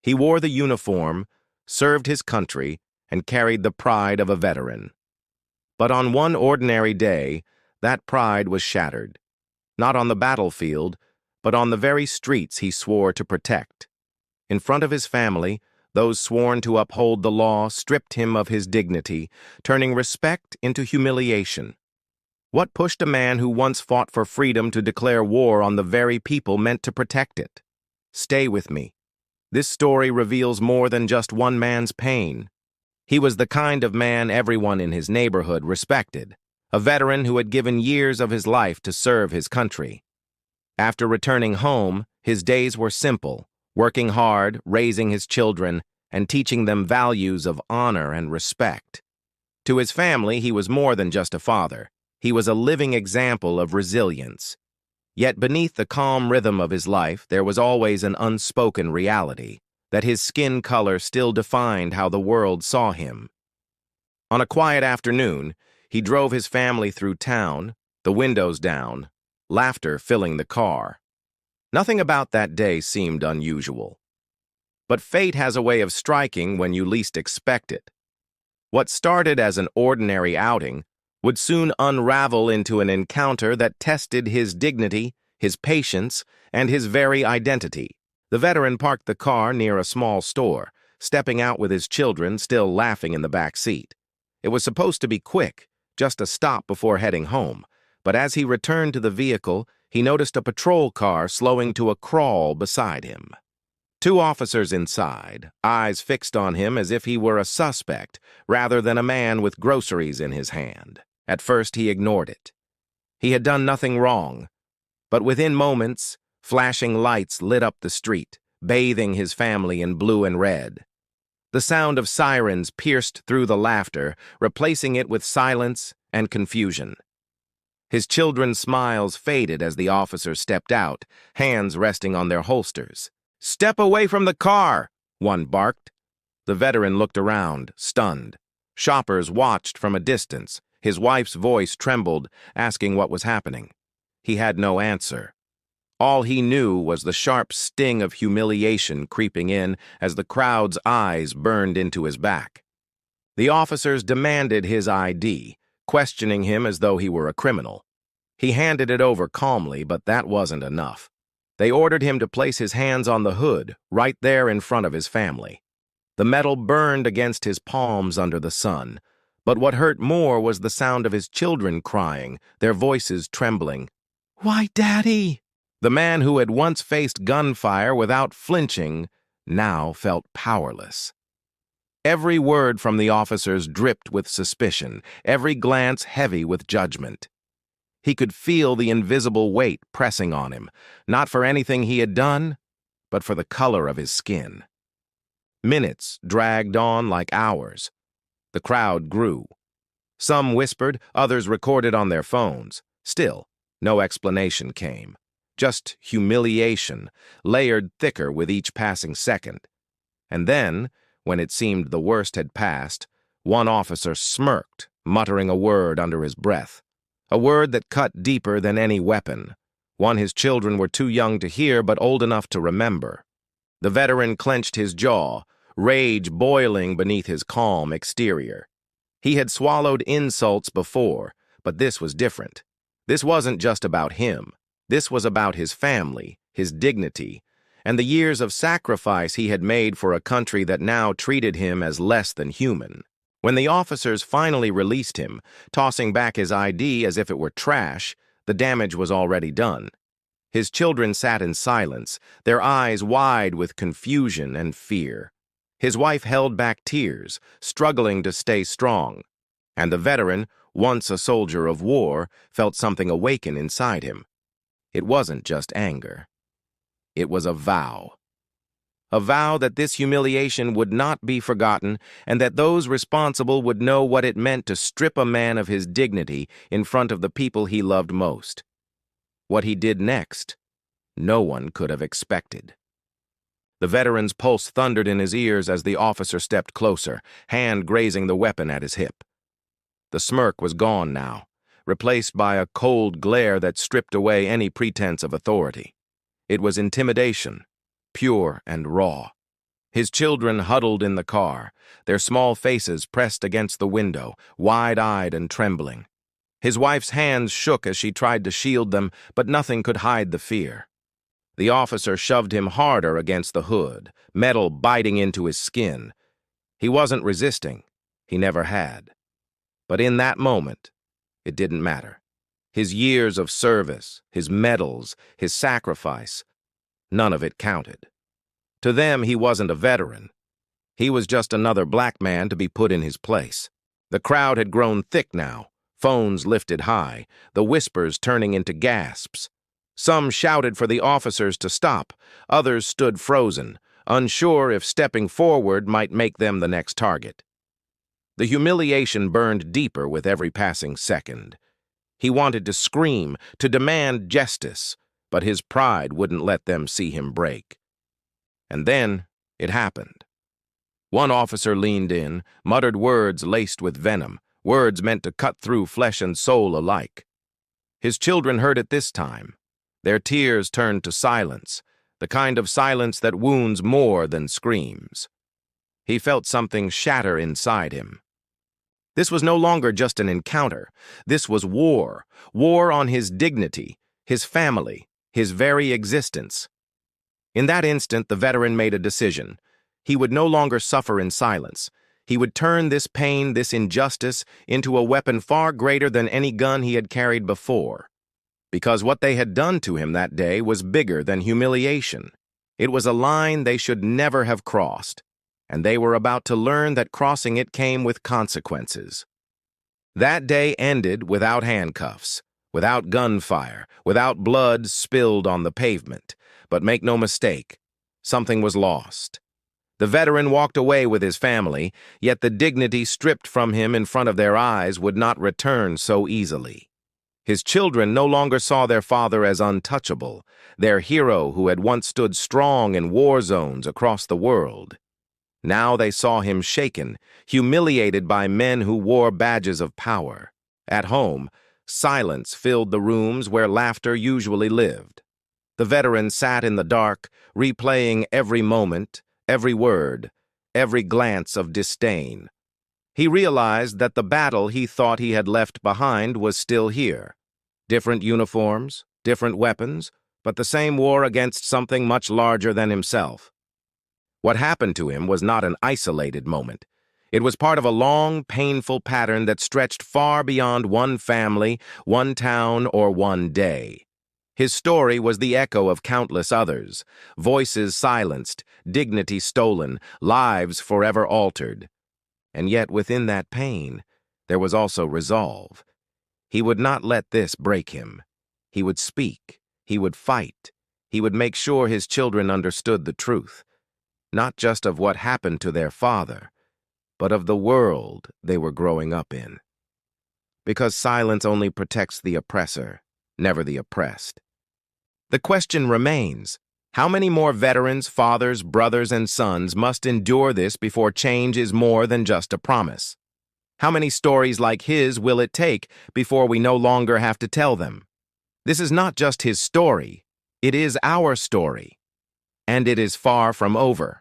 He wore the uniform, served his country, and carried the pride of a veteran. But on one ordinary day, that pride was shattered. Not on the battlefield, but on the very streets he swore to protect. In front of his family, those sworn to uphold the law stripped him of his dignity, turning respect into humiliation. What pushed a man who once fought for freedom to declare war on the very people meant to protect it? Stay with me. This story reveals more than just one man's pain. He was the kind of man everyone in his neighborhood respected, a veteran who had given years of his life to serve his country. After returning home, his days were simple, working hard, raising his children, and teaching them values of honor and respect. To his family, he was more than just a father. He was a living example of resilience. Yet beneath the calm rhythm of his life, there was always an unspoken reality, that his skin color still defined how the world saw him. On a quiet afternoon, he drove his family through town, the windows down, laughter filling the car. Nothing about that day seemed unusual. But fate has a way of striking when you least expect it. What started as an ordinary outing would soon unravel into an encounter that tested his dignity, his patience, and his very identity. The veteran parked the car near a small store, stepping out with his children still laughing in the back seat. It was supposed to be quick, just a stop before heading home, but as he returned to the vehicle, he noticed a patrol car slowing to a crawl beside him. Two officers inside, eyes fixed on him as if he were a suspect rather than a man with groceries in his hand. At first, he ignored it. He had done nothing wrong, but within moments, flashing lights lit up the street, bathing his family in blue and red. The sound of sirens pierced through the laughter, replacing it with silence and confusion. His children's smiles faded as the officer stepped out, hands resting on their holsters. "Step away from the car!" one barked. The veteran looked around, stunned. Shoppers watched from a distance. His wife's voice trembled, asking what was happening. He had no answer. All he knew was the sharp sting of humiliation creeping in as the crowd's eyes burned into his back. The officers demanded his ID, questioning him as though he were a criminal. He handed it over calmly, but that wasn't enough. They ordered him to place his hands on the hood, right there in front of his family. The metal burned against his palms under the sun, but what hurt more was the sound of his children crying, their voices trembling. "Why, Daddy?" The man who had once faced gunfire without flinching now felt powerless. Every word from the officers dripped with suspicion, every glance heavy with judgment. He could feel the invisible weight pressing on him, not for anything he had done, but for the color of his skin. Minutes dragged on like hours. The crowd grew. Some whispered, others recorded on their phones. Still, no explanation came. Just humiliation, layered thicker with each passing second. And then, when it seemed the worst had passed, one officer smirked, muttering a word under his breath. A word that cut deeper than any weapon. One his children were too young to hear but old enough to remember. The veteran clenched his jaw, rage boiling beneath his calm exterior. He had swallowed insults before, but this was different. This wasn't just about him. This was about his family, his dignity, and the years of sacrifice he had made for a country that now treated him as less than human. When the officers finally released him, tossing back his ID as if it were trash, the damage was already done. His children sat in silence, their eyes wide with confusion and fear. His wife held back tears, struggling to stay strong. And the veteran, once a soldier of war, felt something awaken inside him. It wasn't just anger. It was a vow. A vow that this humiliation would not be forgotten and that those responsible would know what it meant to strip a man of his dignity in front of the people he loved most. What he did next, no one could have expected. The veteran's pulse thundered in his ears as the officer stepped closer, hand grazing the weapon at his hip. The smirk was gone now, replaced by a cold glare that stripped away any pretense of authority. It was intimidation, pure and raw. His children huddled in the car, their small faces pressed against the window, wide-eyed and trembling. His wife's hands shook as she tried to shield them, but nothing could hide the fear. The officer shoved him harder against the hood, metal biting into his skin. He wasn't resisting. He never had. But in that moment, it didn't matter. His years of service, his medals, his sacrifice, none of it counted. To them, he wasn't a veteran. He was just another black man to be put in his place. The crowd had grown thick now, phones lifted high, the whispers turning into gasps. Some shouted for the officers to stop, others stood frozen, unsure if stepping forward might make them the next target. The humiliation burned deeper with every passing second. He wanted to scream, to demand justice, but his pride wouldn't let them see him break. And then it happened. One officer leaned in, muttered words laced with venom, words meant to cut through flesh and soul alike. His children heard it this time. Their tears turned to silence, the kind of silence that wounds more than screams. He felt something shatter inside him. This was no longer just an encounter. This was war. War on his dignity, his family, his very existence. In that instant, the veteran made a decision. He would no longer suffer in silence. He would turn this pain, this injustice, into a weapon far greater than any gun he had carried before. Because what they had done to him that day was bigger than humiliation. It was a line they should never have crossed, and they were about to learn that crossing it came with consequences. That day ended without handcuffs, without gunfire, without blood spilled on the pavement. But make no mistake, something was lost. The veteran walked away with his family, yet the dignity stripped from him in front of their eyes would not return so easily. His children no longer saw their father as untouchable, their hero who had once stood strong in war zones across the world. Now they saw him shaken, humiliated by men who wore badges of power. At home, silence filled the rooms where laughter usually lived. The veteran sat in the dark, replaying every moment, every word, every glance of disdain. He realized that the battle he thought he had left behind was still here. Different uniforms, different weapons, but the same war against something much larger than himself. What happened to him was not an isolated moment. It was part of a long, painful pattern that stretched far beyond one family, one town, or one day. His story was the echo of countless others, voices silenced, dignity stolen, lives forever altered. And yet within that pain, there was also resolve. He would not let this break him. He would speak. He would fight. He would make sure his children understood the truth, not just of what happened to their father, but of the world they were growing up in. Because silence only protects the oppressor, never the oppressed. The question remains, how many more veterans, fathers, brothers, and sons must endure this before change is more than just a promise? How many stories like his will it take before we no longer have to tell them? This is not just his story, it is our story. And it is far from over.